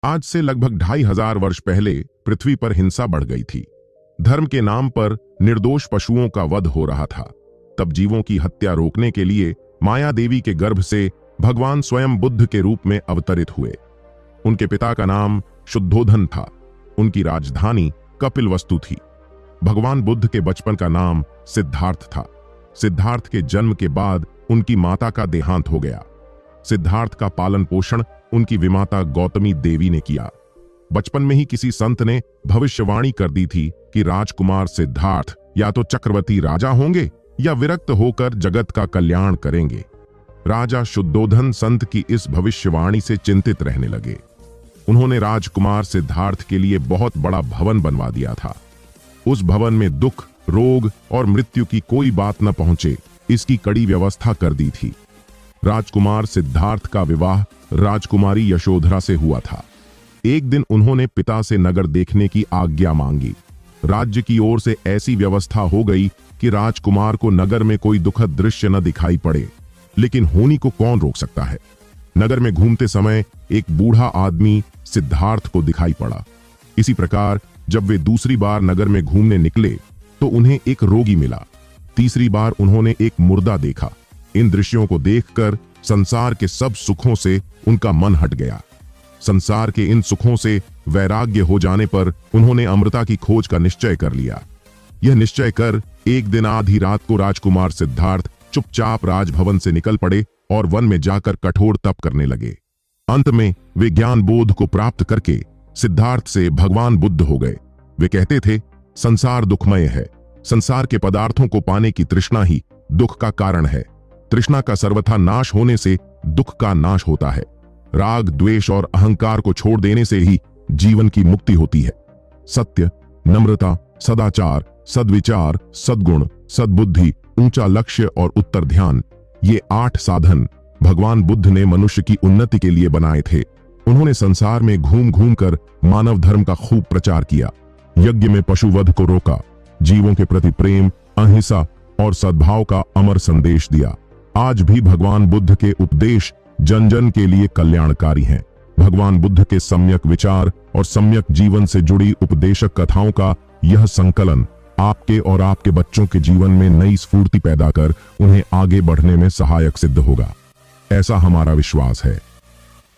आज से लगभग 2500 वर्ष पहले पृथ्वी पर हिंसा बढ़ गई थी। धर्म के नाम पर निर्दोष पशुओं का वध हो रहा था। तब जीवों की हत्या रोकने के लिए माया देवी के गर्भ से भगवान स्वयं बुद्ध के रूप में अवतरित हुए। उनके पिता का नाम शुद्धोधन था। उनकी राजधानी कपिलवस्तु थी। भगवान बुद्ध के बचपन का नाम सिद्धार्थ था। सिद्धार्थ के जन्म के बाद उनकी माता का देहांत हो गया। सिद्धार्थ का पालन पोषण उनकी विमाता गौतमी देवी ने किया। बचपन में ही किसी संत ने भविष्यवाणी कर दी थी कि राजकुमार सिद्धार्थ या तो चक्रवर्ती राजा होंगे या विरक्त होकर जगत का कल्याण करेंगे। राजा शुद्धोधन संत की इस भविष्यवाणी से चिंतित रहने लगे। उन्होंने राजकुमार सिद्धार्थ के लिए बहुत बड़ा भवन बनवा दिया था। उस भवन में दुख, रोग और मृत्यु की कोई बात न पहुंचे, इसकी कड़ी व्यवस्था कर दी थी। राजकुमार सिद्धार्थ का विवाह राजकुमारी यशोधरा से हुआ था। एक दिन उन्होंने पिता से नगर देखने की आज्ञा मांगी। राज्य की ओर से ऐसी व्यवस्था हो गई कि राजकुमार को नगर में कोई दुखद दृश्य न दिखाई पड़े, लेकिन होनी को कौन रोक सकता है। नगर में घूमते समय एक बूढ़ा आदमी सिद्धार्थ को दिखाई पड़ा। इसी प्रकार जब वे दूसरी बार नगर में घूमने निकले तो उन्हें एक रोगी मिला। तीसरी बार उन्होंने एक मुर्दा देखा। इन दृश्यों को देखकर संसार के सब सुखों से उनका मन हट गया। संसार के इन सुखों से वैराग्य हो जाने पर उन्होंने अमृता की खोज का निश्चय कर लिया। यह निश्चय कर एक दिन आधी रात को राजकुमार सिद्धार्थ चुपचाप राजभवन से निकल पड़े और वन में जाकर कठोर तप करने लगे। अंत में वे ज्ञान बोध को प्राप्त करके सिद्धार्थ से भगवान बुद्ध हो गए। वे कहते थे, संसार दुखमय है। संसार के पदार्थों को पाने की तृष्णा ही दुख का कारण है। तृष्णा का सर्वथा नाश होने से दुख का नाश होता है। राग, द्वेष और अहंकार को छोड़ देने से ही जीवन की मुक्ति होती है। सत्य, नम्रता, सदाचार, सद्विचार, सद्गुण, सद्बुद्धि, ऊंचा लक्ष्य और उत्तर ध्यान, ये 8 साधन भगवान बुद्ध ने मनुष्य की उन्नति के लिए बनाए थे। उन्होंने संसार में घूम घूम कर मानव धर्म का खूब प्रचार किया। यज्ञ में पशुवध को रोका, जीवों के प्रति प्रेम, अहिंसा और सद्भाव का अमर संदेश दिया। आज भी भगवान बुद्ध के उपदेश जन जन के लिए कल्याणकारी हैं। भगवान बुद्ध के सम्यक विचार और सम्यक जीवन से जुड़ी उपदेशक कथाओं का यह संकलन आपके और आपके बच्चों के जीवन में नई स्फूर्ति पैदा कर उन्हें आगे बढ़ने में सहायक सिद्ध होगा, ऐसा हमारा विश्वास है।